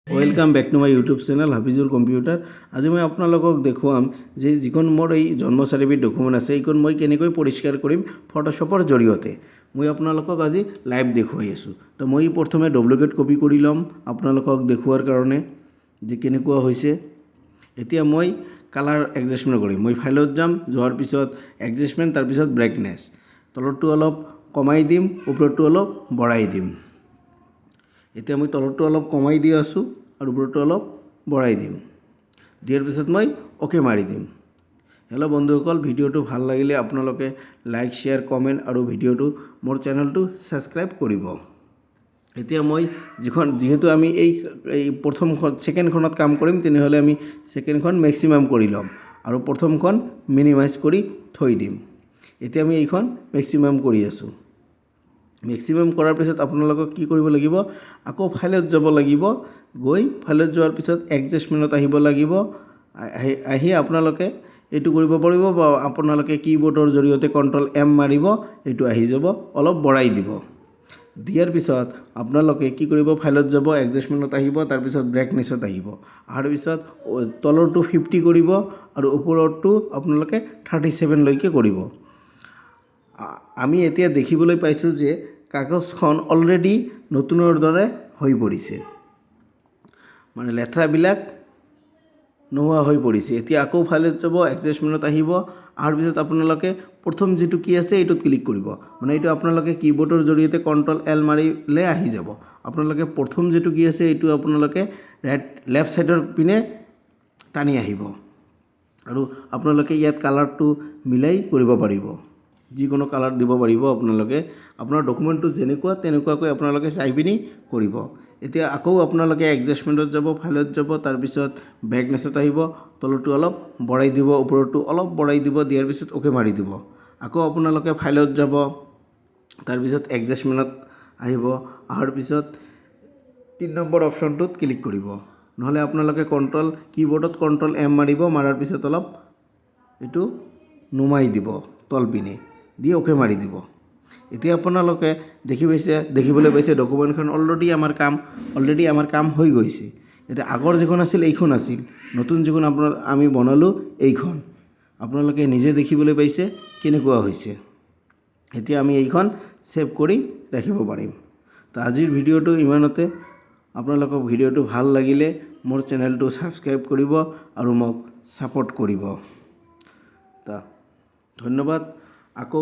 Welcome back to my YouTube channel Hafizur computer. আজি মই আপোনালোকক দেখুৱাম যে যিখন মোৰ এই জন্ম চাৰ্টিফিকেট ডকুমেণ্ট আছে এইখন মই কেনেকৈ পৰিষ্কাৰ কৰিম ফটোশ্বপৰ জৰিয়তে। মই আপোনালোকক আজি লাইভ দেখুৱাই আছোঁ। তো মই প্ৰথমে ডুপ্লিকেট কপি কৰি ল'ম আপোনালোকক দেখুৱাৰ কাৰণে যে কেনেকুৱা হৈছে। এতিয়া মই কালাৰ এডজাষ্টমেণ্ট কৰিম। মই ফাইলত যাম, যোৱাৰ পিছত এডজাষ্টমেণ্ট, তাৰপিছত ব্ৰাইটনেছ, তলৰটো অলপ কমাই দিম, ওপৰটো অলপ বঢ়াই দিম। এতিয়া মই তলৰটো অলপ কমাই দি আছোঁ আৰু ওপৰটো অলপ বঢ়াই দিম। দিয়াৰ পিছত মই অ'কে মাৰি দিম। হেল্ল' বন্ধুসকল, ভিডিঅ'টো ভাল লাগিলে আপোনালোকে লাইক, শ্বেয়াৰ, কমেণ্ট আৰু ভিডিঅ'টো মোৰ চেনেলটো ছাবস্ক্ৰাইব কৰিব। এতিয়া মই যিহেতু আমি এই প্ৰথমখন ছেকেণ্ডখনত কাম কৰিম, তেনেহ'লে আমি ছেকেণ্ডখন মেক্সিমাম কৰি ল'ম আৰু প্ৰথমখন মিনিমাইজ কৰি থৈ দিম। এতিয়া আমি এইখন মেক্সিমাম কৰি আছোঁ। মেক্সিমাম কৰাৰ পিছত আপোনালোকক কি কৰিব লাগিব, আকৌ ফাইলত যাব লাগিব। গৈ ফাইলত যোৱাৰ পিছত এডজাষ্টমেণ্টত আহিব লাগিব। আহি আপোনালোকে এইটো কৰিব পাৰিব বা আপোনালোকে কীবোৰ্ডৰ জৰিয়তে কণ্ট্ৰল M মাৰিব, এইটো আহি যাব, অলপ বঢ়াই দিব। দিয়াৰ পিছত আপোনালোকে কি কৰিব, ফাইলত যাব, এডজাষ্টমেণ্টত আহিব, তাৰপিছত ব্ৰাইটনেছত আহিব। অহাৰ পিছত তলৰটো 50 কৰিব আৰু ওপৰৰটো আপোনালোকে 37 লৈকে কৰিব। আমি এতিয়া দেখিবলৈ পাইছোঁ যে কাগজখন অলৰেডি নতুনৰ দৰে হৈ পৰিছে, মানে লেতেৰাবিলাক নোহোৱা হৈ পৰিছে। এতিয়া আকৌ ফাইলত যাব, এডজাষ্টমেণ্টত আহিব। অহাৰ পিছত আপোনালোকে প্ৰথম যিটো কি আছে এইটোত ক্লিক কৰিব। মানে এইটো আপোনালোকে কীবোৰ্ডৰ জৰিয়তে কণ্ট্ৰল L মাৰিলে আহি যাব। আপোনালোকে প্ৰথম যিটো কি আছে এইটো আপোনালোকে লেফ্ট ছাইডৰ পিনে টানি আহিব আৰু আপোনালোকে ইয়াত কালাৰটো মিলাই কৰিব পাৰিব। যিকোনো কালাৰ দিব পাৰিব আপোনালোকে। আপোনাৰ ডকুমেণ্টটো যেনেকুৱা তেনেকুৱাকৈ আপোনালোকে চাই পিনি কৰিব। এতিয়া আকৌ আপোনালোকে এডজাষ্টমেণ্টত যাব, ফাইলত যাব, তাৰপিছত ব্ৰাইটনেছত আহিব, তলৰটো অলপ বঢ়াই দিব, ওপৰৰটো অলপ বঢ়াই দিব। দিয়াৰ পিছত অ'কে মাৰি দিব। আকৌ আপোনালোকে ফাইলত যাব, তাৰপিছত এডজাষ্টমেণ্টত আহিব। অহাৰ পিছত 3 নম্বৰ অপশ্যনটোত ক্লিক কৰিব। নহ'লে আপোনালোকে কীবোৰ্ডত কণ্ট্ৰল M মাৰিব, মাৰাৰ পিছত অলপ এইটো নুমাই দিব তলপিনে দি অ'কে মাৰি দিব। এতিয়া আপোনালোকে দেখিবলৈ পাইছে ডকুমেণ্টখন অলৰেডি আমাৰ কাম হৈ গৈছে। এতিয়া আগৰ যিখন আছিল এইখন আছিল, নতুন যিখন আমি বনালোঁ এইখন। আপোনালোকে নিজে দেখিবলৈ পাইছে কেনেকুৱা হৈছে। এতিয়া আমি এইখন ছেভ কৰি ৰাখিব পাৰিম। তো আজিৰ ভিডিঅ'টো ইমানতে। আপোনালোকক ভিডিঅ'টো ভাল লাগিলে মোৰ চেনেলটো ছাবস্ক্ৰাইব কৰিব আৰু মোক ছাপোৰ্ট কৰিব। ধন্যবাদ। আকৌ